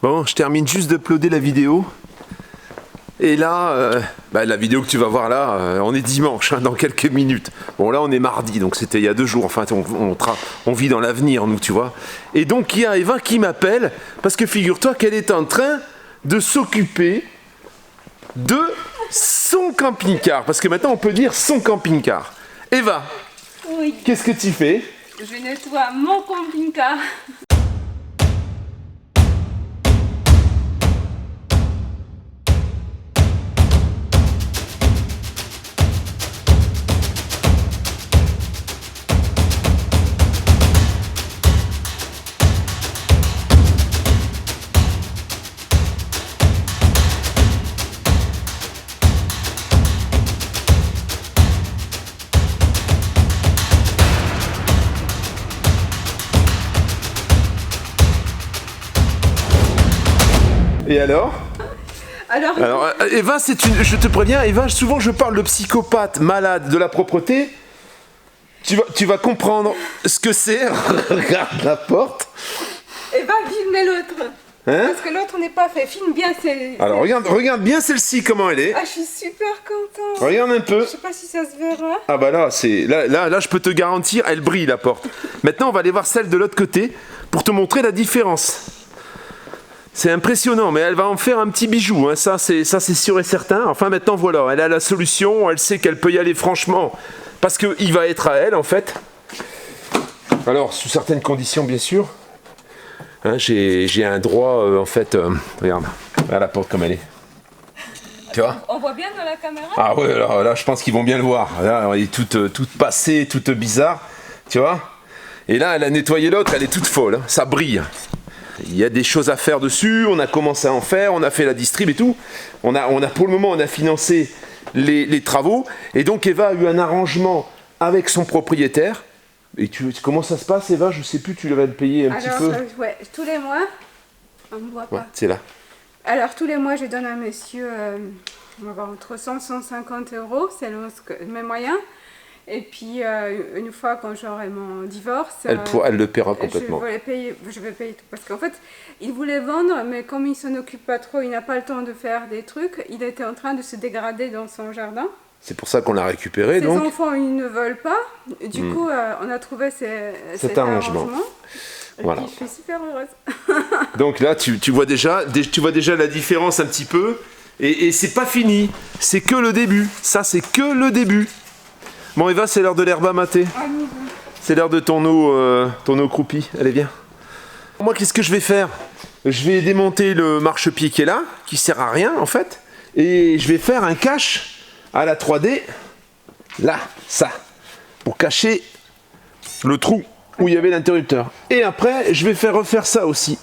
Bon, je termine juste d'uploader la vidéo. Et là, la vidéo que tu vas voir là, on est dimanche, hein, dans quelques minutes. Bon, là, on est mardi, donc c'était il y a 2 jours. Enfin, on vit dans l'avenir, nous, tu vois. Et donc, il y a Eva qui m'appelle, parce que figure-toi qu'elle est en train de s'occuper de son camping-car. Parce que maintenant, on peut dire son camping-car. Eva, oui. Qu'est-ce que tu fais? Je nettoie mon camping-car. Et alors, Eva, je te préviens, Eva, souvent je parle de psychopathe, malade, de la propreté. Tu vas comprendre ce que c'est. Regarde la porte. Eva, filme l'autre. Hein? Parce que l'autre n'est pas fait. Filme bien. Alors regarde bien celle-ci, comment elle est. Ah, je suis super contente. Regarde un peu. Je sais pas si ça se verra. Ah bah là, là, je peux te garantir, elle brille la porte. Maintenant, on va aller voir celle de l'autre côté pour te montrer la différence. C'est impressionnant, mais elle va en faire un petit bijou, hein. Ça c'est sûr et certain. Enfin maintenant voilà, elle a la solution, elle sait qu'elle peut y aller franchement, parce qu'il va être à elle en fait. Alors sous certaines conditions bien sûr. Hein, j'ai un droit en fait, regarde la porte comme elle est. Tu vois? On voit bien dans la caméra? Ah ouais, là je pense qu'ils vont bien le voir. Là elle est toute passée, toute bizarre, tu vois? Et là elle a nettoyé l'autre, elle est toute folle, hein. Ça brille. Il y a des choses à faire dessus, on a commencé à en faire, on a fait la distrib et tout. On a pour le moment, on a financé les travaux. Et donc Eva a eu un arrangement avec son propriétaire. Et comment ça se passe, Eva? Je sais plus, tu devais le payer un petit peu. Ouais, tous les mois, on ne voit pas. Ouais, c'est là. Alors tous les mois, je donne à monsieur on va voir, entre 100 et 150 euros, c'est mes moyens. Et puis, une fois quand j'aurai mon divorce, elle le paiera complètement. Je vais payer tout. Parce qu'en fait, il voulait vendre, mais comme il s'en occupe pas trop, il n'a pas le temps de faire des trucs, il était en train de se dégrader dans son jardin. C'est pour ça qu'on l'a récupéré. Ses enfants, ils ne veulent pas. Du coup, on a trouvé cet arrangement. Voilà. Et puis, je suis super heureuse. Donc là, tu vois déjà la différence un petit peu. Et c'est pas fini. C'est que le début. Ça, c'est que le début. Bon Eva, c'est l'heure de l'herbe à mater. C'est l'heure de ton eau croupie. Allez, viens. Moi, qu'est-ce que je vais faire? Je vais démonter le marchepied qui est là, qui sert à rien en fait. Et je vais faire un cache à la 3D. Là, ça. Pour cacher le trou où il y avait l'interrupteur. Et après, je vais faire refaire ça aussi.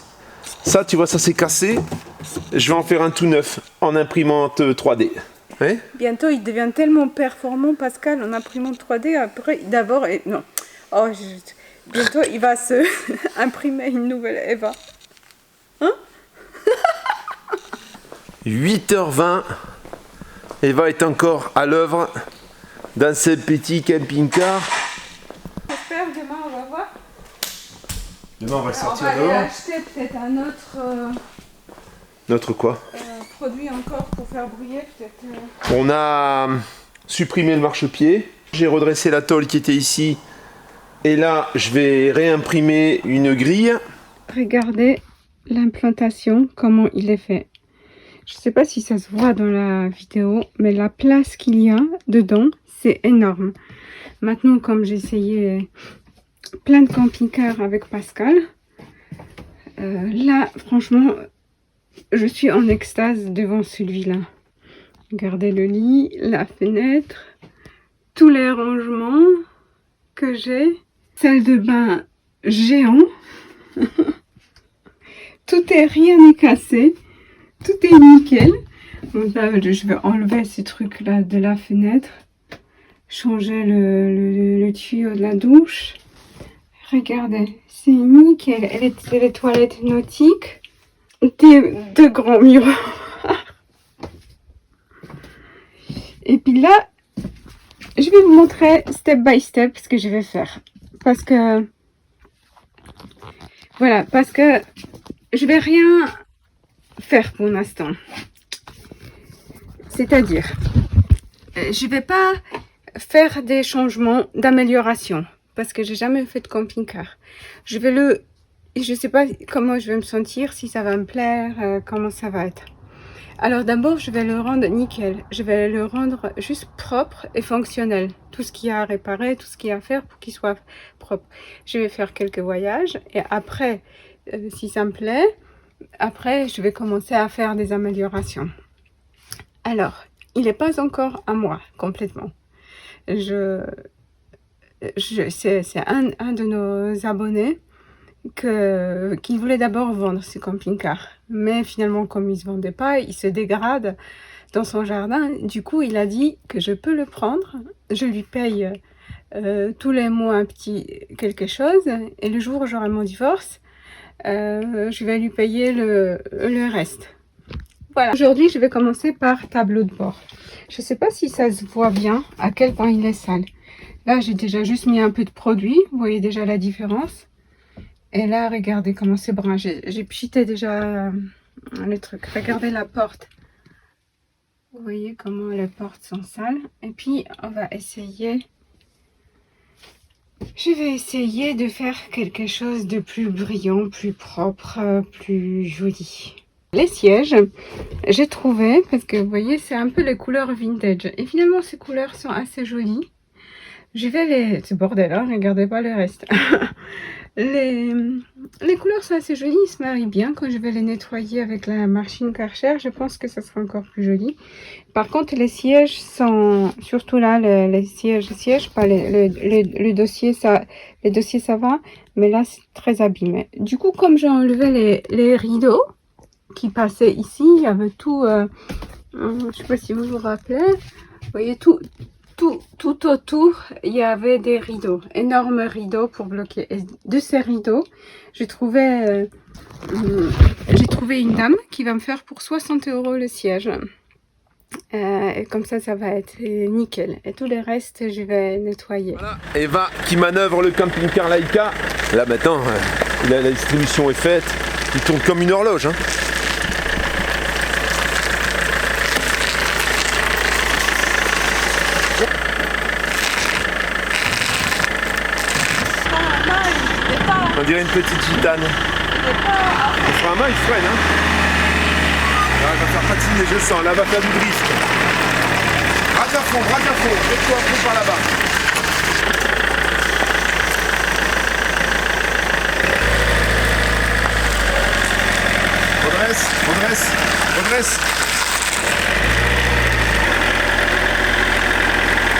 Ça, tu vois, ça c'est cassé. Je vais en faire un tout neuf en imprimante 3D. Ouais. Bientôt, il devient tellement performant, Pascal, en imprimante 3D. Après, d'abord, non. Bientôt, il va se imprimer une nouvelle Eva. Hein? 8h20. Eva est encore à l'œuvre dans ce petit camping-car. J'espère, demain, on va voir. Demain, on va sortir dehors. dehors. On va aller acheter peut-être un autre... Notre quoi? Produit encore pour faire briller, peut-être. On a supprimé le marchepied. J'ai redressé la tôle qui était ici. Et là, je vais réimprimer une grille. Regardez l'implantation, comment il est fait. Je ne sais pas si ça se voit dans la vidéo, mais la place qu'il y a dedans, c'est énorme. Maintenant, comme j'ai essayé plein de camping-cars avec Pascal, là, franchement, je suis en extase devant celui-là. Regardez le lit, la fenêtre, tous les rangements que j'ai. Salle de bain géant. Rien n'est cassé. Tout est nickel. Donc là, je vais enlever ces trucs-là de la fenêtre. Changer le tuyau de la douche. Regardez, c'est nickel. C'est les toilettes nautiques. De grands miroirs. Et puis là, je vais vous montrer step by step ce que je vais faire. Parce que... Voilà, parce que je vais rien faire pour l'instant. C'est-à-dire, je vais pas faire des changements d'amélioration parce que j'ai jamais fait de camping-car. Je sais pas comment je vais me sentir, si ça va me plaire, comment ça va être. Alors d'abord, je vais le rendre nickel. Je vais le rendre juste propre et fonctionnel. Tout ce qu'il y a à réparer, tout ce qu'il y a à faire pour qu'il soit propre. Je vais faire quelques voyages et après, si ça me plaît, après, je vais commencer à faire des améliorations. Alors, il n'est pas encore à moi complètement. C'est un de nos abonnés qui voulait d'abord vendre ce camping-car. Mais finalement, comme il ne se vendait pas, il se dégrade dans son jardin. Du coup, il a dit que je peux le prendre. Je lui paye tous les mois un petit quelque chose. Et le jour où j'aurai mon divorce, je vais lui payer le reste. Voilà. Aujourd'hui, je vais commencer par tableau de bord. Je ne sais pas si ça se voit bien, à quel point il est sale. Là, j'ai déjà juste mis un peu de produit. Vous voyez déjà la différence. Et là, regardez comment c'est brun. J'ai pchité déjà le truc. Regardez la porte. Vous voyez comment les portes sont sales. Et puis, on va essayer... Je vais essayer de faire quelque chose de plus brillant, plus propre, plus joli. Les sièges, j'ai trouvé, parce que vous voyez, c'est un peu les couleurs vintage. Et finalement, ces couleurs sont assez jolies. Je vais les... C'est bordel, hein, regardez pas le reste. Les couleurs sont assez jolies, ils se marient bien. Quand je vais les nettoyer avec la machine Karcher, je pense que ça sera encore plus joli. Par contre, les sièges sont... Surtout là, les sièges, pas le dossier, les dossiers ça va. Mais là, c'est très abîmé. Du coup, comme j'ai enlevé les rideaux qui passaient ici, il y avait tout... je sais pas si vous vous rappelez. Vous voyez, tout autour, il y avait des rideaux, énormes rideaux pour bloquer. Et de ces rideaux, j'ai trouvé une dame qui va me faire pour 60 € le siège. Et comme ça va être nickel. Et tout le reste, je vais nettoyer. Voilà. Eva qui manœuvre le camping-car Laika. Là maintenant, la distribution est faite. Il tourne comme une horloge. Hein. On dirait une petite gitane. On fera un main, il freine. Hein. Là, elle va faire patiner, je sens. Là, elle va faire du drift. Rate à fond, fais-toi un peu par là-bas. Redresse.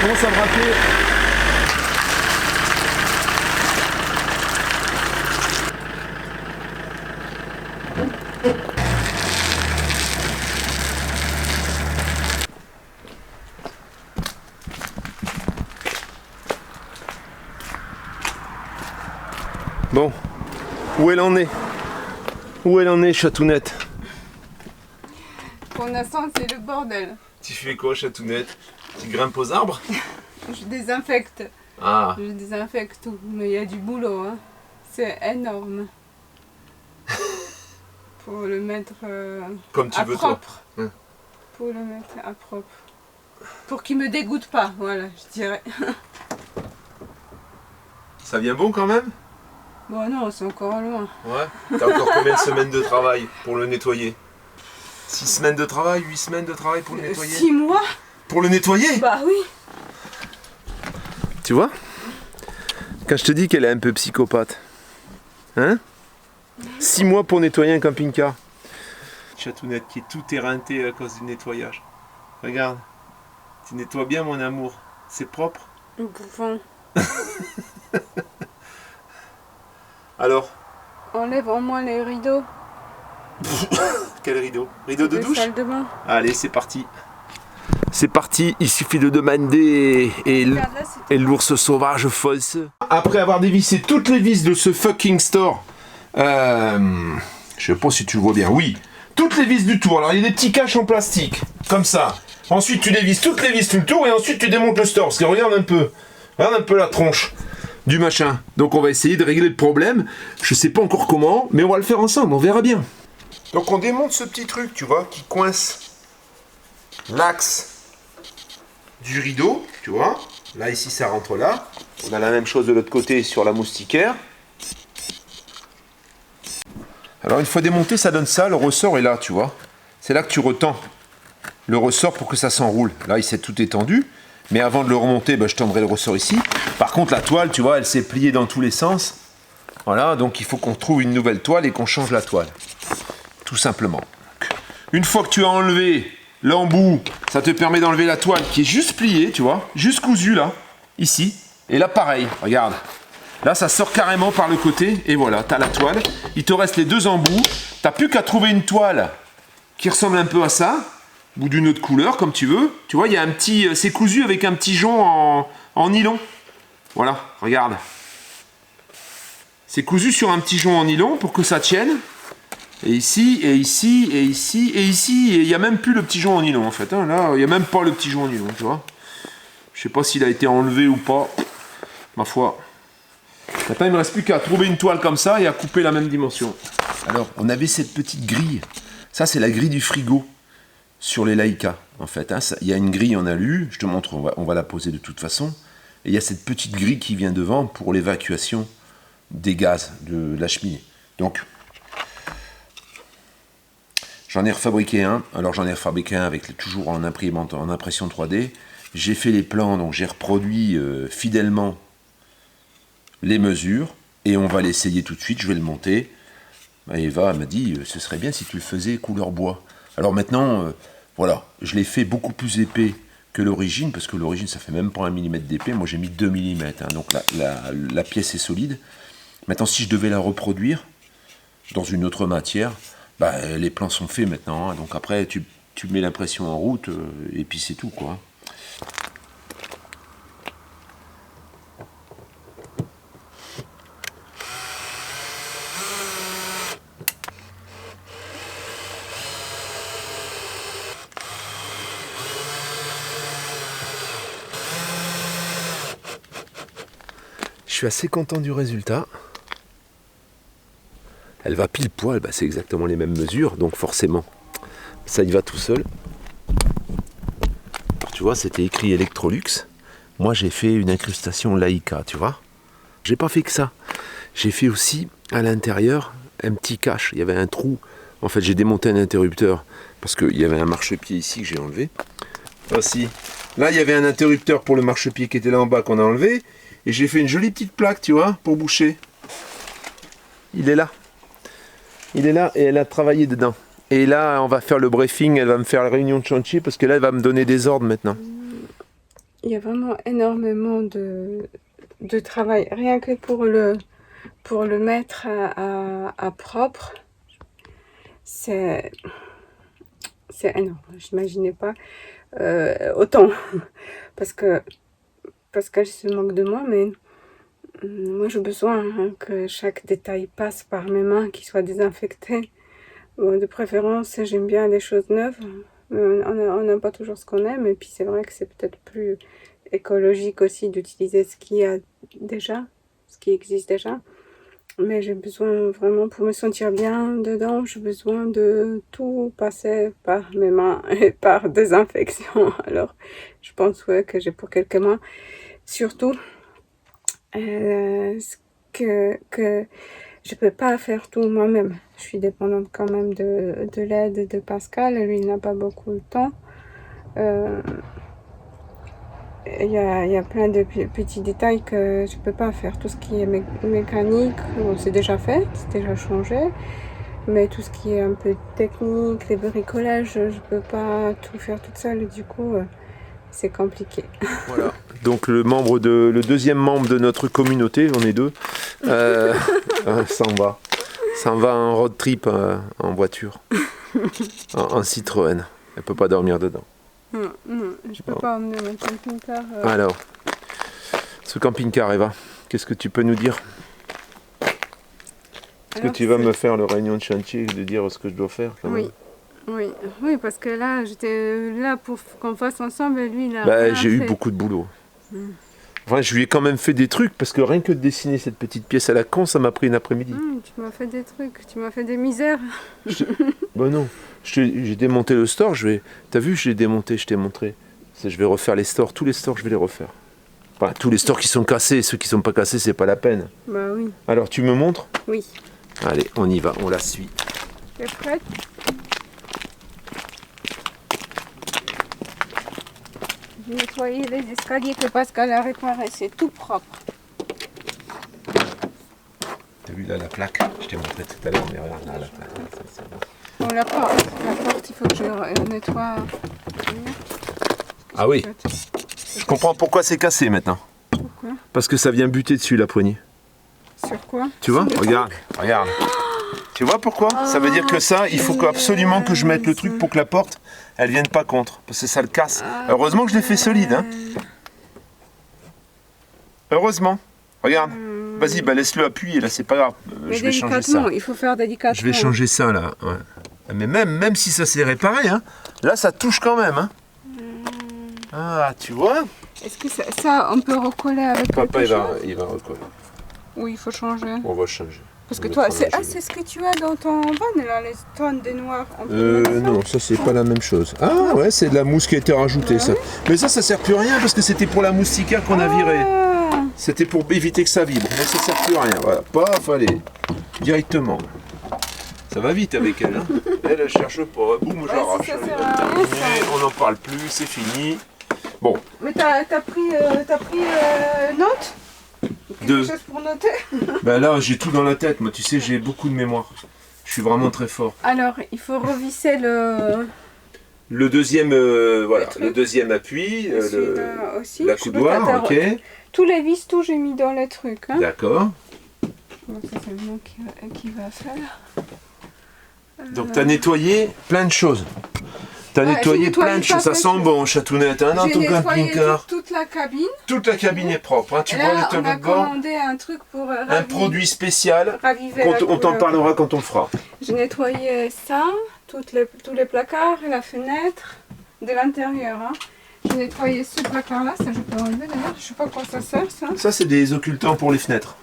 Commence à braquer. Bon, où elle en est, Chatounette? Pour l'instant, c'est le bordel. Tu fais quoi, Chatounette? Tu grimpes aux arbres? Je désinfecte. Ah. Je désinfecte tout, mais il y a du boulot. Hein. C'est énorme. Pour le mettre comme tu à veux, propre. Toi. Hein. Pour le mettre à propre. Pour qu'il me dégoûte pas, voilà, je dirais. Ça vient bon quand même? Bon non, c'est encore loin. Ouais. T'as encore combien de semaines de travail pour le nettoyer? 6 semaines de travail, 8 semaines de travail pour le nettoyer? 6 mois? Pour le nettoyer? Bah oui. Tu vois? Quand je te dis qu'elle est un peu psychopathe. Hein? 6 mois pour nettoyer un camping-car. Chatounette qui est tout éreinté à cause du nettoyage. Regarde. Tu nettoies bien, mon amour. C'est propre? Bouffon. Alors? Enlève au moins les rideaux. Quel rideau? Rideau de douche? Salle de bain. Allez, c'est parti. C'est parti, il suffit de demander et l'ours sauvage fonce. Après avoir dévissé toutes les vis de ce fucking store, je sais pas si tu le vois bien, oui, toutes les vis du tour. Alors il y a des petits caches en plastique, comme ça. Ensuite tu dévisses toutes les vis tout le tour et ensuite tu démontes le store. Parce que regarde un peu la tronche du machin. Donc on va essayer de régler le problème. Je sais pas encore comment, mais on va le faire ensemble, on verra bien. Donc on démonte ce petit truc, tu vois, qui coince l'axe du rideau, tu vois. Là, ici, ça rentre là. On a la même chose de l'autre côté sur la moustiquaire. Alors une fois démonté, ça donne ça, le ressort est là, tu vois. C'est là que tu retends le ressort pour que ça s'enroule. Là, il s'est tout étendu, mais avant de le remonter, je tendrai le ressort ici. Par contre, la toile, tu vois, elle s'est pliée dans tous les sens. Voilà, donc il faut qu'on trouve une nouvelle toile et qu'on change la toile. Tout simplement. Une fois que tu as enlevé l'embout, ça te permet d'enlever la toile qui est juste pliée, tu vois, juste cousue là, ici. Et là, pareil, regarde. Là, ça sort carrément par le côté, et voilà, tu as la toile. Il te reste les deux embouts. Tu n'as plus qu'à trouver une toile qui ressemble un peu à ça, ou d'une autre couleur, comme tu veux. Tu vois, il y a un petit... c'est cousu avec un petit jonc en nylon. Voilà, regarde. C'est cousu sur un petit jonc en nylon pour que ça tienne. Et ici, et ici, et ici, et ici. Et il n'y a même plus le petit jonc en nylon, en fait. Hein. Là, il n'y a même pas le petit jonc en nylon, tu vois. Je sais pas s'il a été enlevé ou pas. Ma foi... Maintenant, il ne me reste plus qu'à trouver une toile comme ça et à couper la même dimension. Alors, on avait cette petite grille. Ça, c'est la grille du frigo sur les Leica, en fait. Hein. Il y a une grille en alu. Je te montre, on va la poser de toute façon. Et il y a cette petite grille qui vient devant pour l'évacuation des gaz de la cheminée. Donc, j'en ai refabriqué un. Alors, j'en ai refabriqué un avec toujours en impression 3D. J'ai fait les plans, donc j'ai reproduit fidèlement les mesures, et on va l'essayer tout de suite, je vais le monter. Eva m'a dit, ce serait bien si tu le faisais couleur bois. Alors maintenant, voilà, je l'ai fait beaucoup plus épais que l'origine, parce que l'origine ça fait même pas 1 mm d'épais, moi j'ai mis 2 mm, hein, donc la pièce est solide. Maintenant si je devais la reproduire dans une autre matière, les plans sont faits maintenant, hein, donc après tu mets l'impression en route, et puis c'est tout quoi. Je suis assez content du résultat. Elle va pile poil, c'est exactement les mêmes mesures, donc forcément, ça y va tout seul. Alors, tu vois, c'était écrit Electrolux. Moi, j'ai fait une incrustation Leica, tu vois. J'ai pas fait que ça. J'ai fait aussi, à l'intérieur, un petit cache. Il y avait un trou. En fait, j'ai démonté un interrupteur, parce qu'il y avait un marchepied ici que j'ai enlevé. Voici. Là, il y avait un interrupteur pour le marchepied qui était là en bas qu'on a enlevé. Et j'ai fait une jolie petite plaque, tu vois, pour boucher. Il est là. Il est là et elle a travaillé dedans. Et là, on va faire le briefing, elle va me faire la réunion de chantier parce que là, elle va me donner des ordres maintenant. Il y a vraiment énormément de travail. Rien que pour le mettre à propre, c'est énorme. Je n'imaginais pas autant. Parce que je manque de moi, mais moi j'ai besoin que chaque détail passe par mes mains, qu'il soit désinfecté. Bon, de préférence, j'aime bien des choses neuves. On n'a pas toujours ce qu'on aime, et puis c'est vrai que c'est peut-être plus écologique aussi d'utiliser ce qu'il y a déjà, ce qui existe déjà. Mais j'ai besoin vraiment, pour me sentir bien dedans, j'ai besoin de tout passer par mes mains et par désinfection. Alors, je pense que j'ai pour quelques mois. Surtout, ce que je peux pas faire tout moi-même. Je suis dépendante quand même de l'aide de Pascal. Lui, il n'a pas beaucoup de temps. Il y a plein de petits détails que je peux pas faire. Tout ce qui est mécanique, bon, c'est déjà fait, c'est déjà changé. Mais tout ce qui est un peu technique, les bricolages, je peux pas tout faire toute seule. Du coup, c'est compliqué. Voilà. Donc le deuxième membre de notre communauté, on est deux, s'en va en road trip en voiture, en Citroën. Elle peut pas dormir dedans. Non, je peux pas emmener mon camping-car. Alors, ce camping-car, Eva, qu'est-ce que tu peux nous dire? Est-ce que tu vas me faire le réunion de chantier, de dire ce que je dois faire quand même? Oui, parce que là, j'étais là pour qu'on fasse ensemble et lui, il a j'ai eu beaucoup de boulot. Enfin, je lui ai quand même fait des trucs, parce que rien que de dessiner cette petite pièce à la con, ça m'a pris une après-midi. Tu m'as fait des trucs, tu m'as fait des misères. Bah non, j'ai démonté le store, t'as vu, je l'ai démonté, je t'ai montré. Je vais refaire les stores, tous les stores, je vais les refaire. Enfin, tous les stores qui sont cassés, ceux qui sont pas cassés, c'est pas la peine. Bah oui. Alors, tu me montres? Oui. Allez, on y va, on la suit. Tu es prête? J'ai nettoyé les escaliers que Pascal a réparés, c'est tout propre. T'as vu là la plaque? Je t'ai montré tout à l'heure, mais regarde là la plaque. C'est bon. Bon, la porte, il faut que je nettoie. Ah oui. Je comprends pourquoi c'est cassé maintenant. Pourquoi? Parce que ça vient buter dessus la poignée. Sur quoi? Tu vois? Regarde, regarde. Tu vois pourquoi? Ça veut dire que ça, il faut absolument que je mette le truc pour que la porte, elle vienne pas contre. Parce que ça le casse. Heureusement que je l'ai fait solide. Hein. Heureusement. Regarde. Vas-y, bah laisse-le appuyer là, c'est pas grave. Je vais changer ça. Il faut faire délicatement. Je vais changer ça là. Ouais. Mais même si ça s'est réparé, hein, là ça touche quand même. Hein. Ah, tu vois? Est-ce que ça, on peut recoller avec Papa, quelque chose? il va recoller. Oui, il faut changer. On va changer. Parce que toi, c'est ce que tu as dans ton van, là, les tonnes de noir. Non, ça c'est pas la même chose. Ah ouais, c'est de la mousse qui a été rajoutée, ça. Mais ça sert plus à rien parce que c'était pour la moustiquaire qu'on a virée. C'était pour éviter que ça vibre. Mais ça sert plus à rien. Voilà, paf, allez, directement. Ça va vite avec elle. Hein. Elle cherche pas. Boum, j'arrache. On n'en parle plus, c'est fini. Bon. Mais t'as pris note? Quelque chose pour noter? Ben là, j'ai tout dans la tête. Moi, tu sais, j'ai beaucoup de mémoire. Je suis vraiment très fort. Alors, il faut revisser le deuxième, voilà, le deuxième appui, aussi. La coudoir, ok. Tous les vis, tout j'ai mis dans les trucs. Hein. D'accord. Donc ça c'est moi qui va faire. Donc tu as nettoyé plein de choses. Tu as nettoyé plein de choses. Ça sent bon, Chatounette, hein, dans ton camping-car. Toute la cabine. Toute la cabine est propre. Hein. Tu vois le tableau de bord. Commandé un truc pour un produit spécial. On t'en parlera quand on fera. J'ai nettoyé ça, tous les placards et la fenêtre de l'intérieur. Hein. J'ai nettoyé ce placard-là, ça je peux enlever d'ailleurs. Je sais pas quoi ça sert ça. Ça c'est des occultants pour les fenêtres.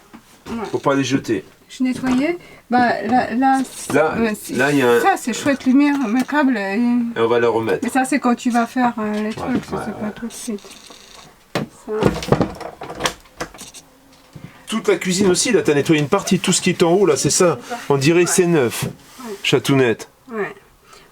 Ouais. Faut pas les jeter. Je nettoyais. Bah là il y a un... Ça c'est chouette lumière, mes câbles. Et on va le remettre. Mais ça c'est quand tu vas faire les trucs, ça c'est pas tout de suite. Ça. Toute la cuisine aussi, là t'as nettoyé une partie, tout ce qui est en haut là, c'est ça. On dirait que c'est neuf. Ouais. Chatounette. Ouais.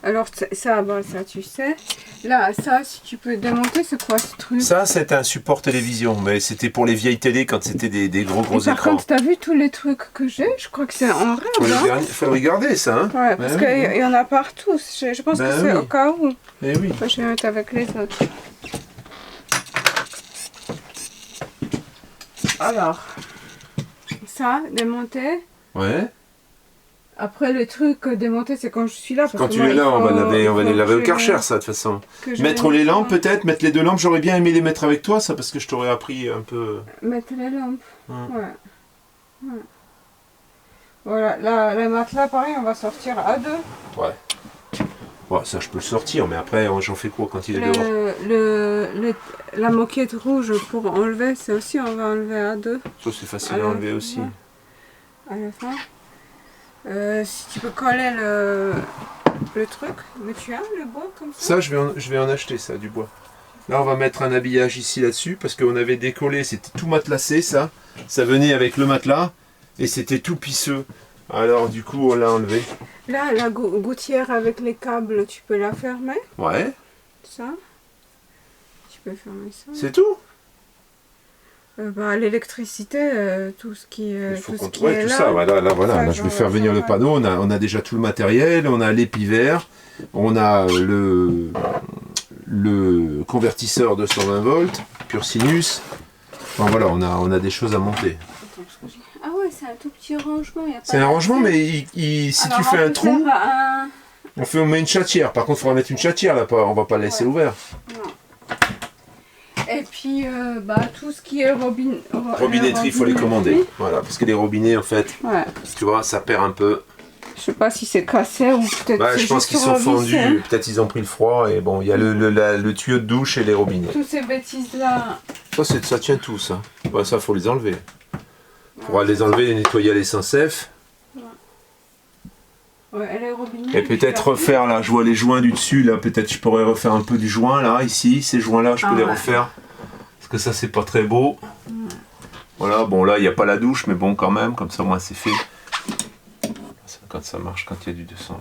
Alors ça, bon, ça tu sais. Là, ça, si tu peux démonter, c'est quoi ce truc? Ça, c'est un support télévision, mais c'était pour les vieilles télé quand c'était des gros écrans. Par contre, t'as vu tous les trucs que j'ai? Je crois que c'est en rêve. Il faut le regarder ça. Hein? Ouais, parce qu'il y en a partout. Je pense que c'est au cas où. Eh oui. Je vais mettre avec les autres. Alors, ça, démonter. Ouais. Après, les trucs démontés, c'est quand je suis là. Parce quand que tu es là, on va les laver au Karcher, ça, de toute façon. Mettre les lampes, peut-être, mettre les deux lampes. J'aurais bien aimé les mettre avec toi, ça, parce que je t'aurais appris un peu. Mettre les lampes, ouais. Voilà, la matelas, pareil, on va sortir à deux. Ouais. Ouais, ça, je peux le sortir, mais après, j'en fais quoi quand il est dehors? La moquette rouge pour enlever, c'est aussi, on va enlever à deux. Ça, c'est facile à enlever aussi. À la fin. Si tu peux coller le truc, mais tu as le bois comme ça? Ça, je vais en acheter, ça, du bois. Là, on va mettre un habillage ici, là-dessus, parce qu'on avait décollé, c'était tout matelassé, ça. Ça venait avec le matelas, et c'était tout pisseux. Alors, du coup, on l'a enlevé. Là, la gouttière avec les câbles, tu peux la fermer? Ouais. Ça? Tu peux fermer ça? C'est tout? L'électricité, tout ce qui est. Il faut contrôler tout ça. Voilà, là, je vais faire venir le panneau. On a déjà tout le matériel. On a l'épi vert. On a le convertisseur de 120 volts, pur sinus. Enfin, voilà, on a des choses à monter. Ah ouais, c'est un tout petit rangement. C'est un rangement, mais si tu fais un trou, on met une chatière. Par contre, il faudra mettre une chatière là. On va pas le laisser ouvert. Non. Et puis, tout ce qui est robinetterie, il faut les commander. Voilà, parce que les robinets, en fait, tu vois, ça perd un peu. Je sais pas si c'est cassé ou peut-être Bah, c'est je pense juste qu'ils sont revissé. fendus. Peut-être ils ont pris le froid. Et bon, il y a le tuyau de douche et les robinets. Toutes ces bêtises-là. Ça tient tout, ça. Ouais, ça, faut les enlever. Faudra les enlever, les nettoyer à l'essence F. Ouais, et les robinets. Et peut-être refaire, là, je vois les joints du dessus, là, peut-être je pourrais refaire un peu du joint, là, ici, ces joints-là, je peux les refaire. Parce que ça, c'est pas très beau. Voilà, bon, là, il n'y a pas la douche, mais bon, quand même, comme ça, moi, c'est fait. Quand ça marche, quand il y a du 220.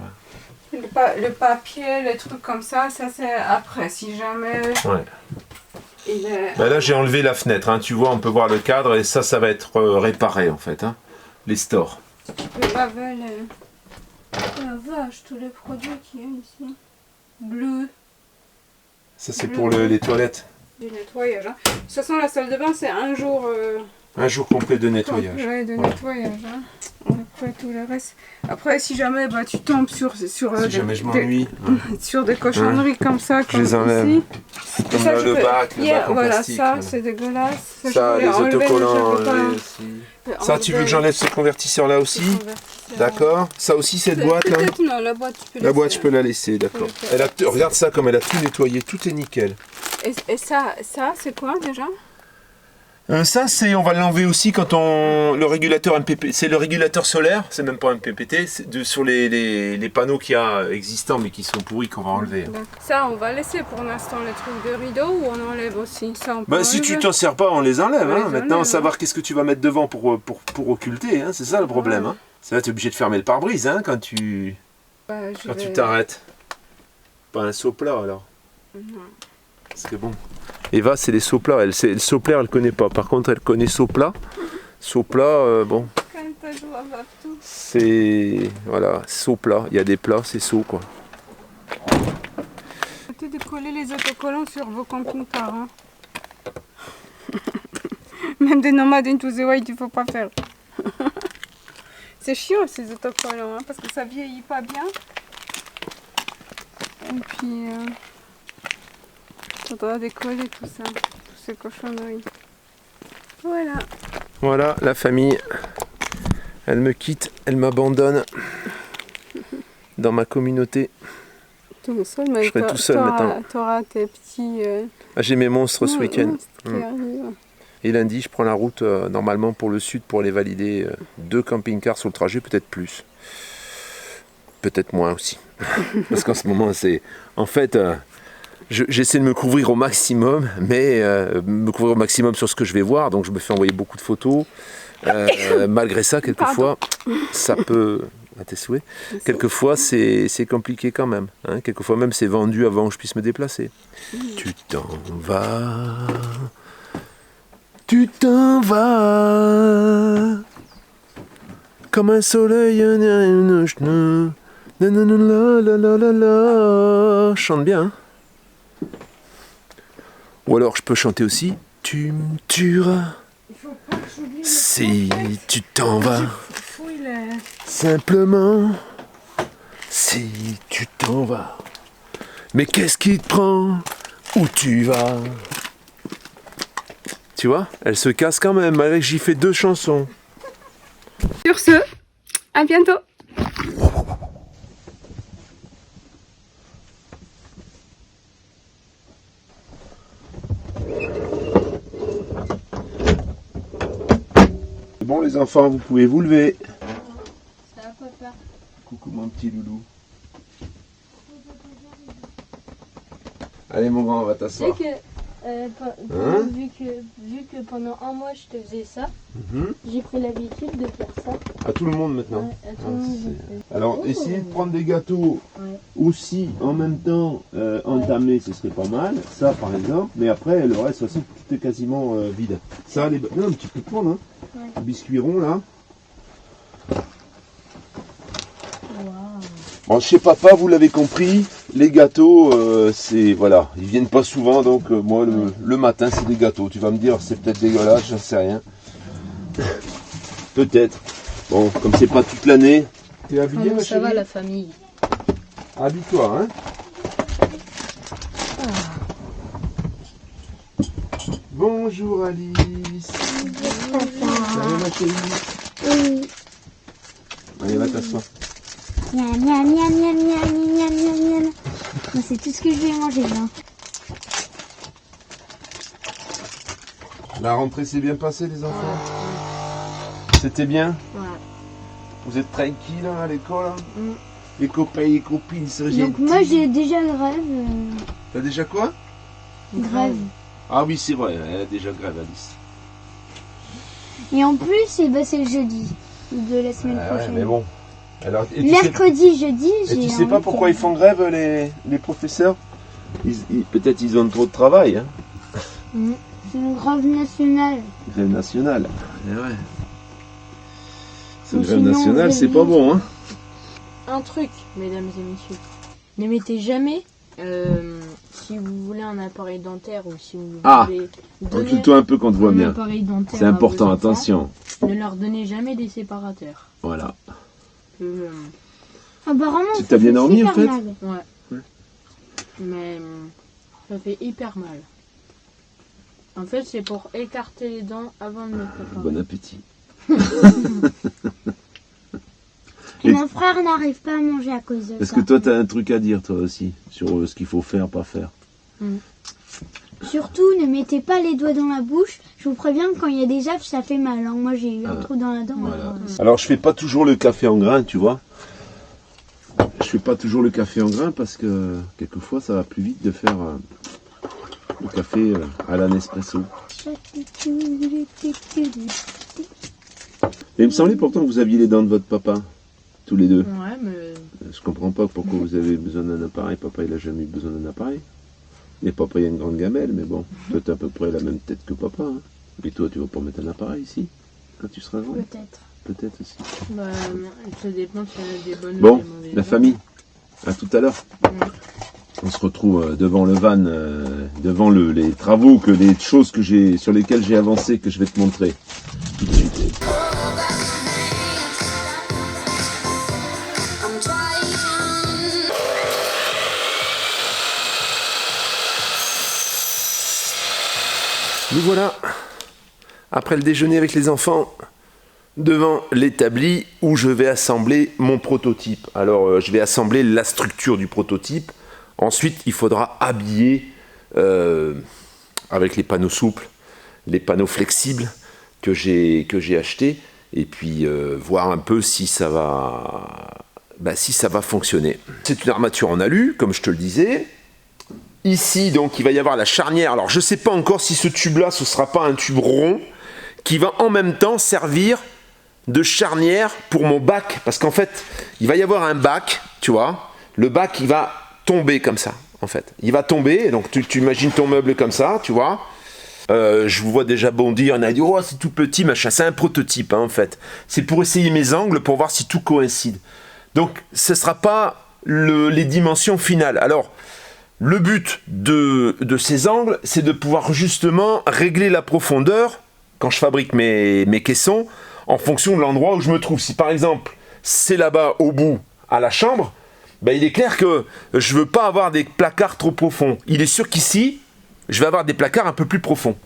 Le papier, les trucs comme ça c'est après, si jamais... Ouais. Il est... Bah là, j'ai enlevé la fenêtre, hein, tu vois, on peut voir le cadre, et ça va être réparé, en fait, hein, les stores. Tu peux laver les... La vache, tous les produits qu'il y a ici. Bleu. Ça, c'est pour les toilettes. Du nettoyage. Hein. De toute façon, la salle de bain, c'est un jour... Un jour complet de nettoyage. complet de nettoyage. Hein. Après, tout le reste... Après, si jamais bah, tu tombes sur Si jamais je m'ennuie. sur des cochonneries comme ça, comme les enlève. ici. Comme ça, là, le bac en voilà, plastique. ça, c'est dégueulasse. Ça, les autocollants. Ça, tu veux que j'enlève ce convertisseur-là aussi? D'accord. Ça aussi, cette boîte-là? Peut-être non, la boîte, tu peux La boîte, je peux la laisser, d'accord. Regarde ça, comme elle a tout nettoyé, tout est nickel. Et ça c'est quoi déjà? Ça, on va l'enlever aussi quand le régulateur MPPT, c'est le régulateur solaire, c'est même pas un MPPT, sur les panneaux qu'il y a existants mais qui sont pourris qu'on va enlever. Ça, on va laisser pour l'instant les trucs de rideau ou on enlève aussi ça, on peut Bah, si tu t'en sers pas, on les enlève. On Hein. les Maintenant, enlève, savoir qu'est-ce que tu vas mettre devant pour occulter, hein, c'est ça le problème. Hein. Ça, tu es obligé de fermer le pare-brise hein, quand tu t'arrêtes. Pas un seau plat alors. Non. C'est bon. Eva, c'est les seaux plats. Le seau plat, elle connaît pas. Par contre, elle connaît seau plat. Seau plat, bon. C'est. Voilà, seau plat. Il y a des plats, c'est seau quoi. Arrêtez de coller les autocollants sur vos camping-cars. Hein. Même des nomades into the wild, il faut pas faire. C'est chiant ces autocollants, hein, parce que ça vieillit pas bien. Et puis. Faudra décoller tout ça, tous ces cochonneries. Voilà. Voilà, la famille. Elle me quitte, elle m'abandonne dans ma communauté. Tout seul, mais je serai tout seul maintenant. T'auras tes petits... J'ai mes monstres ce week-end. Arrivent. Et lundi, je prends la route normalement pour le sud pour aller valider 2 camping-cars sur le trajet, peut-être plus. Peut-être moins aussi. Parce qu'en ce moment, c'est... En fait... J'essaie de me couvrir au maximum, mais me couvrir au maximum sur ce que je vais voir, donc je me fais envoyer beaucoup de photos. Malgré ça, quelquefois, ça peut... À tes souhaits. Quelquefois, c'est compliqué quand même. Hein. Quelquefois même, c'est vendu avant que je puisse me déplacer. Tu t'en vas... Tu t'en vas... Comme un soleil... Je chante bien, hein. Ou alors je peux chanter aussi. Tu me tueras si tu t'en vas. Simplement si tu t'en vas. Mais qu'est-ce qui te prend? Où tu vas? Tu vois, elle se casse quand même, malgré que j'y fais 2 chansons. Sur ce, à bientôt. Bon les enfants, vous pouvez vous lever. Ça va papa. Coucou mon petit loulou. Allez mon grand, on va t'asseoir. Vu que pendant un mois je te faisais ça, j'ai pris l'habitude de faire ça. À tout le monde maintenant. Ouais, à tout le monde, je fais. Alors essayer de prendre des gâteaux aussi en même temps entamés, ce serait pas mal. Ça par exemple, mais après le reste, de toute façon, tout est quasiment vide. Ça, non, tu peux prendre, hein. Les biscuits ronds là. Bon, chez papa, vous l'avez compris, les gâteaux, c'est voilà, ils viennent pas souvent, donc moi le matin c'est des gâteaux. Tu vas me dire, c'est peut-être dégueulasse, j'en sais rien. Peut-être. Bon, comme c'est pas toute l'année. T'es habillé, ma chérie ? Ça va la famille. Habille-toi, hein. Bonjour Alice. Ça va ma chérie ? Allez, va t'asseoir. Miam, miam, miam, miam, miam, miam, miam, miam. Moi, c'est tout ce que je vais manger, là. La rentrée s'est bien passée, les enfants? C'était bien? Ouais. Vous êtes tranquille à l'école? Les copains et les copines se Donc moi, j'ai déjà grève. T'as déjà quoi? Grève. Ah oui, c'est vrai, elle a déjà grève, Alice. Et en plus, c'est le jeudi de la semaine prochaine. Mais bon. Alors, Mercredi, jeudi, et tu sais pas pourquoi ils font grève, les professeurs? Peut-être ils ont trop de travail. Hein. C'est une grève nationale. Grève nationale. Eh ouais. C'est une Ou grève sinon, nationale, c'est pas bon. Hein. Un truc, mesdames et messieurs. Ne mettez jamais, si vous voulez un appareil dentaire ou si vous voulez donner Recule-toi un peu qu'on te voit un bien. appareil dentaire C'est à important, vos enfants, attention. ne leur donnez jamais des séparateurs. Voilà. Apparemment, Tu t'as bien dormi, en fait? Ouais. Mais ça fait hyper mal. En fait, c'est pour écarter les dents avant de me préparer. Bon appétit. Et mon frère n'arrive pas à manger à cause de ça. Est-ce que toi, t'as un truc à dire, toi aussi, sur ce qu'il faut faire, pas faire? Surtout, ne mettez pas les doigts dans la bouche. Je vous préviens que quand il y a des affes, ça fait mal. Alors, moi, j'ai eu un trou dans la dent. Voilà. Alors, je fais pas toujours le café en grains, tu vois. Je fais pas toujours le café en grains parce que, quelquefois, ça va plus vite de faire le café à la Nespresso. Et il me semblait pourtant que vous aviez les dents de votre papa, tous les deux. Ouais, mais... Je comprends pas pourquoi vous avez besoin d'un appareil. Papa, il a jamais eu besoin d'un appareil. Et papa, il a une grande gamelle, mais bon, toi, t'as à peu près la même tête que papa. Hein. Et toi, tu vas pas mettre un appareil ici, quand tu seras grand? Peut-être. Peut-être aussi. Bah, ça dépend si elle a des bonnes ou Bon, des mauvaises la dents. famille, à tout à l'heure. On se retrouve devant le van, devant les travaux, les choses sur lesquelles j'ai avancé, que je vais te montrer tout de suite. Nous voilà, après le déjeuner avec les enfants, devant l'établi où je vais assembler mon prototype. Alors, je vais assembler la structure du prototype. Ensuite, il faudra habiller avec les panneaux souples, les panneaux flexibles que j'ai achetés, et puis voir un peu si ça va fonctionner. C'est une armature en alu, comme je te le disais. Ici, donc, il va y avoir la charnière. Alors, je ne sais pas encore si ce tube-là, ce ne sera pas un tube rond qui va en même temps servir de charnière pour mon bac. Parce qu'en fait, il va y avoir un bac, tu vois. Le bac, il va tomber comme ça, en fait. Il va tomber, donc tu imagines ton meuble comme ça, tu vois. Je vous vois déjà bondir, on a dit, oh, c'est tout petit, machin. C'est un prototype, hein, en fait. C'est pour essayer mes angles, pour voir si tout coïncide. Donc, ce ne sera pas les dimensions finales. Alors, le but de ces angles, c'est de pouvoir justement régler la profondeur quand je fabrique mes caissons en fonction de l'endroit où je me trouve. Si par exemple, c'est là-bas au bout à la chambre, ben, il est clair que je ne veux pas avoir des placards trop profonds. Il est sûr qu'ici, je vais avoir des placards un peu plus profonds.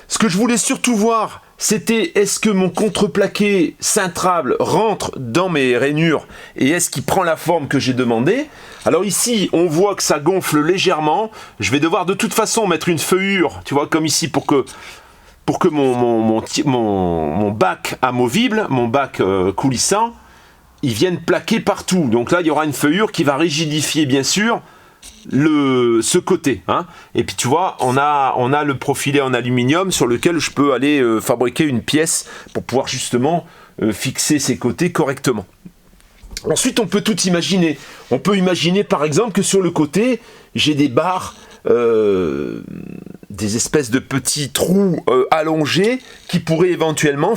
Ce que je voulais surtout voir, c'était est-ce que mon contreplaqué cintrable rentre dans mes rainures et est-ce qu'il prend la forme que j'ai demandé. Alors ici, on voit que ça gonfle légèrement. Je vais devoir de toute façon mettre une feuillure, tu vois, comme ici, pour que mon bac amovible, mon bac coulissant, il vienne plaquer partout. Donc là, il y aura une feuillure qui va rigidifier, bien sûr, ce côté. Hein. Et puis tu vois, on a le profilé en aluminium sur lequel je peux aller fabriquer une pièce pour pouvoir justement fixer ces côtés correctement. Ensuite, on peut tout imaginer. On peut imaginer par exemple que sur le côté, j'ai des barres, des espèces de petits trous allongés qui pourraient éventuellement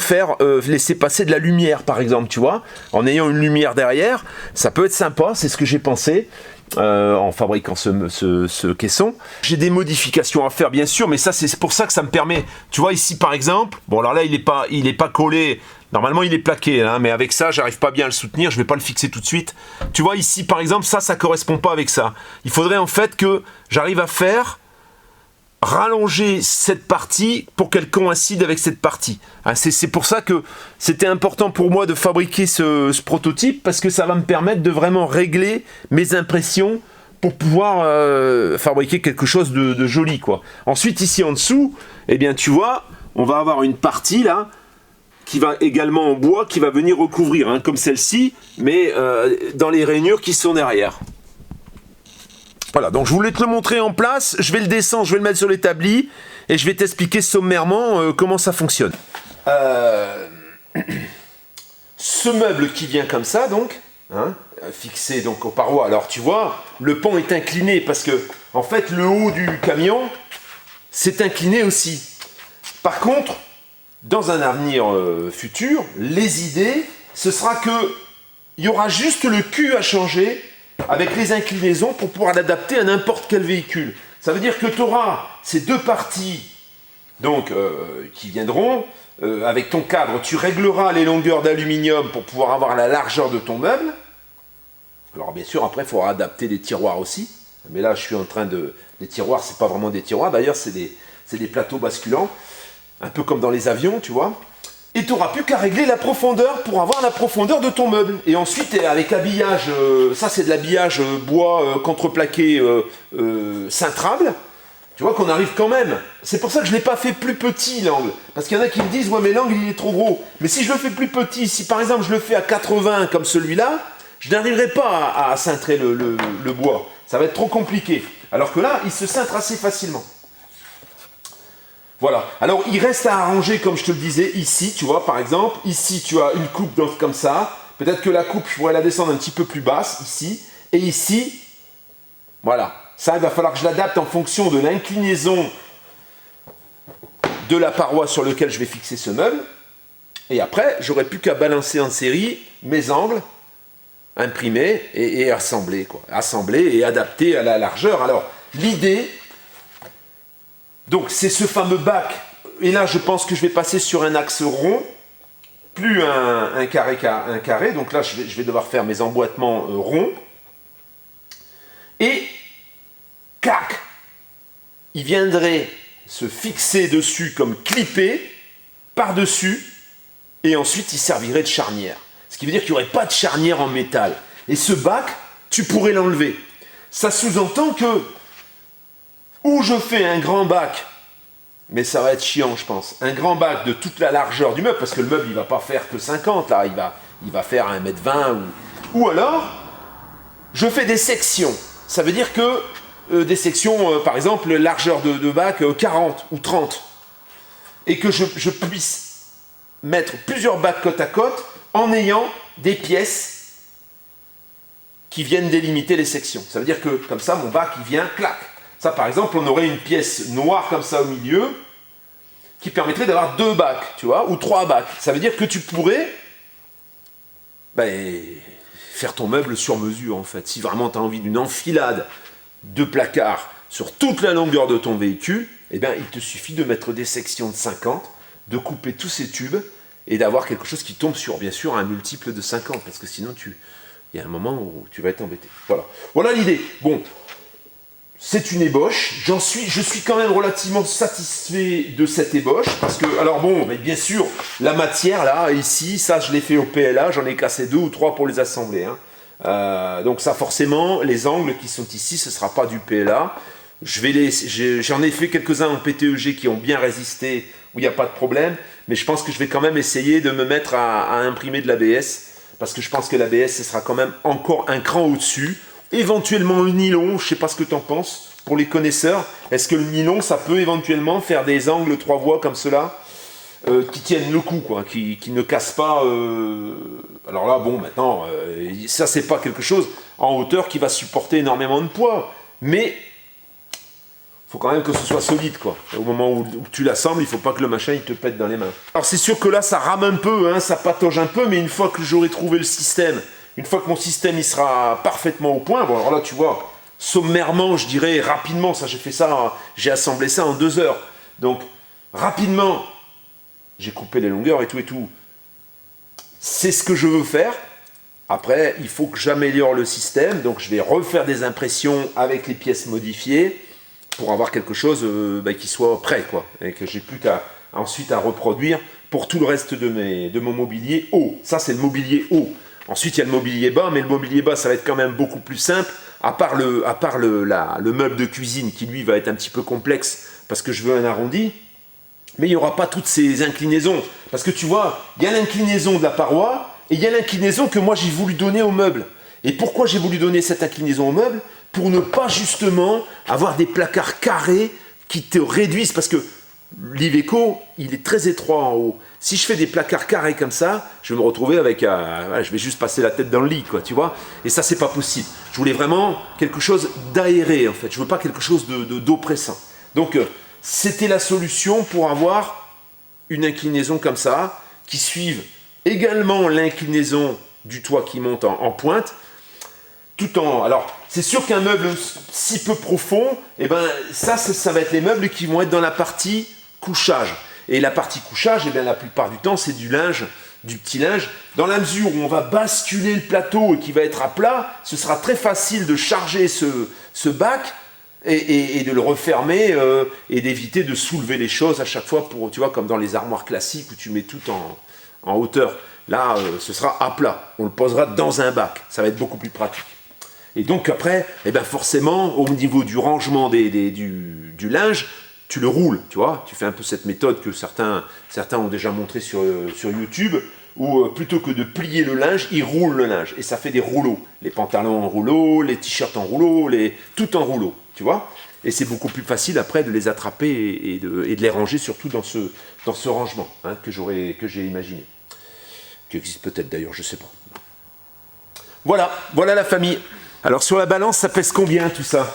laisser passer de la lumière, par exemple, tu vois. En ayant une lumière derrière, ça peut être sympa, c'est ce que j'ai pensé. En fabriquant ce caisson. J'ai des modifications à faire bien sûr, mais ça c'est pour ça que ça me permet, tu vois ici par exemple, bon alors là il est pas collé, normalement il est plaqué, hein, mais avec ça j'arrive pas bien à le soutenir, je vais pas le fixer tout de suite. Tu vois ici par exemple, ça correspond pas avec ça. Il faudrait en fait que j'arrive à faire rallonger cette partie pour qu'elle coïncide avec cette partie. Hein, c'est pour ça que c'était important pour moi de fabriquer ce prototype, parce que ça va me permettre de vraiment régler mes impressions pour pouvoir fabriquer quelque chose de joli, quoi. Ensuite, ici en dessous, eh bien, tu vois, on va avoir une partie là, qui va également en bois, qui va venir recouvrir, hein, comme celle-ci, mais dans les rainures qui sont derrière. Voilà, donc je voulais te le montrer en place, je vais le descendre, je vais le mettre sur l'établi, et je vais t'expliquer sommairement comment ça fonctionne. Ce meuble qui vient comme ça, donc, hein, fixé donc aux parois, alors tu vois, le pont est incliné, parce que, en fait, le haut du camion s'est incliné aussi. Par contre, dans un avenir futur, les idées, ce sera que il y aura juste le cul à changer avec les inclinaisons pour pouvoir l'adapter à n'importe quel véhicule. Ça veut dire que tu auras ces deux parties donc, qui viendront, avec ton cadre, tu régleras les longueurs d'aluminium pour pouvoir avoir la largeur de ton meuble. Alors bien sûr, après, il faudra adapter les tiroirs aussi. Mais là, je suis en train de... Les tiroirs, c'est pas vraiment des tiroirs, d'ailleurs, c'est des plateaux basculants. Un peu comme dans les avions, tu vois. Et tu n'auras plus qu'à régler la profondeur pour avoir la profondeur de ton meuble. Et ensuite, avec habillage, ça c'est de l'habillage bois contreplaqué cintrable. Tu vois qu'on arrive quand même. C'est pour ça que je ne l'ai pas fait plus petit l'angle. Parce qu'il y en a qui me disent, ouais mais l'angle il est trop gros. Mais si je le fais plus petit, si par exemple je le fais à 80 comme celui-là, je n'arriverai pas à cintrer le bois. Ça va être trop compliqué. Alors que là, il se cintre assez facilement. Voilà, alors il reste à arranger comme je te le disais ici, tu vois, par exemple, ici tu as une coupe comme ça, peut-être que la coupe, je pourrais la descendre un petit peu plus basse, ici, et ici, voilà, ça il va falloir que je l'adapte en fonction de l'inclinaison de la paroi sur laquelle je vais fixer ce meuble, et après, j'aurai plus qu'à balancer en série mes angles, imprimer et assembler, quoi, assembler et adapter à la largeur. Alors, l'idée... Donc c'est ce fameux bac, et là je pense que je vais passer sur un axe rond, plus un carré, donc là je vais devoir faire mes emboîtements ronds, et clac, il viendrait se fixer dessus comme clippé, par-dessus, et ensuite il servirait de charnière. Ce qui veut dire qu'il n'y aurait pas de charnière en métal. Et ce bac, tu pourrais l'enlever. Ça sous-entend que ou je fais un grand bac, mais ça va être chiant, je pense. Un grand bac de toute la largeur du meuble, parce que le meuble, il ne va pas faire que 50, là, il va faire 1m20. Ou alors, je fais des sections. Ça veut dire que des sections, par exemple, largeur de bac 40 ou 30. Et que je puisse mettre plusieurs bacs côte à côte en ayant des pièces qui viennent délimiter les sections. Ça veut dire que, comme ça, mon bac, il vient, clac. Ça, par exemple, on aurait une pièce noire comme ça au milieu qui permettrait d'avoir 2 bacs, tu vois, ou 3 bacs. Ça veut dire que tu pourrais faire ton meuble sur mesure, en fait. Si vraiment tu as envie d'une enfilade de placards sur toute la longueur de ton véhicule, eh bien, il te suffit de mettre des sections de 50, de couper tous ces tubes et d'avoir quelque chose qui tombe sur, bien sûr, un multiple de 50, parce que sinon, il y a un moment où tu vas être embêté. Voilà, voilà l'idée. Bon. C'est une ébauche, je suis quand même relativement satisfait de cette ébauche, parce que, alors bon, mais bien sûr, la matière là, ici, ça je l'ai fait au PLA, j'en ai cassé 2 ou 3 pour les assembler. Hein. Donc ça forcément, les angles qui sont ici, ce ne sera pas du PLA. J'en ai fait quelques-uns en PTEG qui ont bien résisté, où il n'y a pas de problème, mais je pense que je vais quand même essayer de me mettre à imprimer de l'ABS, parce que je pense que l'ABS, ce sera quand même encore un cran au-dessus. Éventuellement le nylon, je ne sais pas ce que tu en penses, pour les connaisseurs, est-ce que le nylon, ça peut éventuellement faire des angles 3 voies comme cela, qui tiennent le coup, quoi, qui ne cassent pas... Alors là, bon, maintenant, ça c'est pas quelque chose en hauteur qui va supporter énormément de poids, mais il faut quand même que ce soit solide, quoi. Au moment où tu l'assembles, il ne faut pas que le machin il te pète dans les mains. Alors c'est sûr que là, ça rame un peu, hein, ça patauge un peu, mais une fois que j'aurai trouvé le système, une fois que mon système il sera parfaitement au point, bon alors là tu vois, sommairement je dirais rapidement, ça j'ai fait ça, j'ai assemblé ça en 2 heures. Donc rapidement, j'ai coupé les longueurs et tout. C'est ce que je veux faire. Après, il faut que j'améliore le système, donc je vais refaire des impressions avec les pièces modifiées pour avoir quelque chose qui soit prêt, quoi, et que j'ai plus qu'à ensuite à reproduire pour tout le reste de mon mobilier haut. Ça, c'est le mobilier haut. Ensuite, il y a le mobilier bas, mais le mobilier bas, ça va être quand même beaucoup plus simple, à part le meuble de cuisine qui, lui, va être un petit peu complexe, parce que je veux un arrondi, mais il n'y aura pas toutes ces inclinaisons. Parce que tu vois, il y a l'inclinaison de la paroi, et il y a l'inclinaison que moi, j'ai voulu donner au meuble. Et pourquoi j'ai voulu donner cette inclinaison au meuble? Pour ne pas, justement, avoir des placards carrés qui te réduisent, parce que l'Iveco, il est très étroit en haut. Si je fais des placards carrés comme ça, je vais me retrouver avec je vais juste passer la tête dans le lit, quoi, tu vois. Et ça, c'est pas possible. Je voulais vraiment quelque chose d'aéré, en fait. Je veux pas quelque chose d'oppressant. Donc, c'était la solution pour avoir une inclinaison comme ça, qui suive également l'inclinaison du toit qui monte en pointe, tout en... Alors, c'est sûr qu'un meuble si peu profond, eh ben, ça va être les meubles qui vont être dans la partie couchage. Et la partie couchage, eh bien, la plupart du temps, c'est du linge, du petit linge. Dans la mesure où on va basculer le plateau et qui va être à plat, ce sera très facile de charger ce bac et de le refermer et d'éviter de soulever les choses à chaque fois, tu vois, comme dans les armoires classiques où tu mets tout en hauteur. Là, ce sera à plat. On le posera dans un bac. Ça va être beaucoup plus pratique. Et donc après, eh ben forcément, au niveau du rangement du linge, tu le roules, tu vois. Tu fais un peu cette méthode que certains ont déjà montré sur YouTube, où plutôt que de plier le linge, ils roulent le linge. Et ça fait des rouleaux. Les pantalons en rouleau, les t-shirts en rouleau, tout en rouleau, tu vois. Et c'est beaucoup plus facile après de les attraper et de les ranger, surtout dans ce rangement que j'ai imaginé. Qui existe peut-être d'ailleurs, je ne sais pas. Voilà la famille. Alors sur la balance, ça pèse combien tout ça?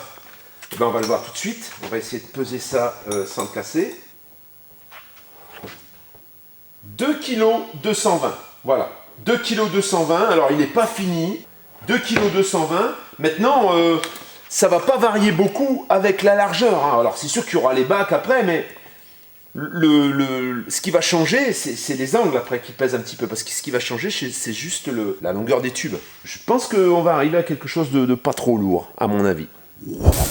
Eh ben, on va le voir tout de suite. On va essayer de peser ça sans le casser. 2 kg 220. Voilà. 2 kg 220. Alors il n'est pas fini. 2 kg 220. Maintenant, ça ne va pas varier beaucoup avec la largeur. Alors c'est sûr qu'il y aura les bacs après, mais ce qui va changer, c'est les angles après qui pèsent un petit peu. Parce que ce qui va changer, c'est juste la longueur des tubes. Je pense qu'on va arriver à quelque chose de pas trop lourd, à mon avis.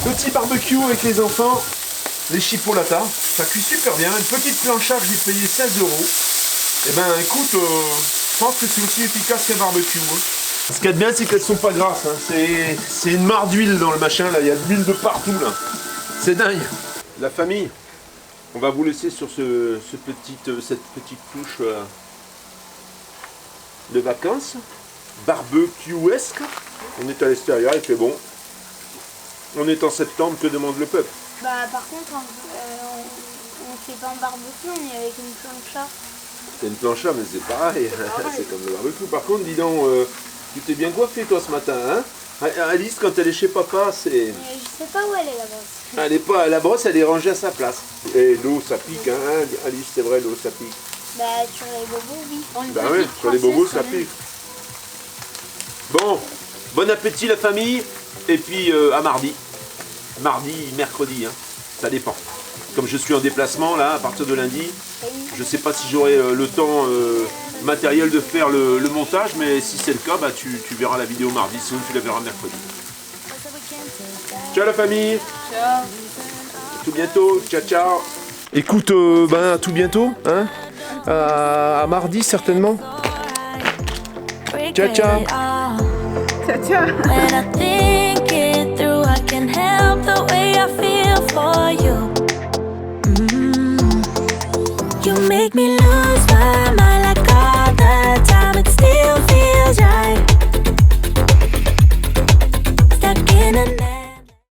Petit barbecue avec les enfants, les chipolatas, ça cuit super bien. Une petite plancha que j'ai payé 16 €. Et ben écoute, je pense que c'est aussi efficace qu'un barbecue. Ce qu'il y a de bien, c'est qu'elles sont pas grasses. C'est une mare d'huile dans le machin, là. Il y a de l'huile de partout, là. C'est dingue. La famille, on va vous laisser sur cette petite touche de vacances. Barbecue-esque. On est à l'extérieur, il fait bon. On est en septembre, que demande le peuple? Bah par contre, on fait pas un barbecue, on est avec une plancha. C'est une plancha, mais c'est pareil. C'est comme le barbecue. Par contre, dis donc, tu t'es bien coiffé toi ce matin, hein? Alice, quand elle est chez papa, c'est... Je sais pas où elle est la brosse. Elle est pas, la brosse, elle est rangée à sa place. Et l'eau, ça pique, hein, Alice, c'est vrai, l'eau, ça pique. Bah sur les bobos, oui. Bah oui, sur les bobos, ça pique. Bon, bon appétit la famille, et puis à mardi. Mardi, mercredi, hein, ça dépend. Comme je suis en déplacement, là, à partir de lundi, je sais pas si j'aurai le temps matériel de faire le montage, mais si c'est le cas, bah, tu verras la vidéo mardi, sinon tu la verras mercredi. Ciao la famille. Ciao. À tout bientôt, ciao ciao. Écoute, à tout bientôt, hein, à mardi certainement. Ciao ciao. Ciao, ciao. When I think it through, I can help the way I feel for you. You make me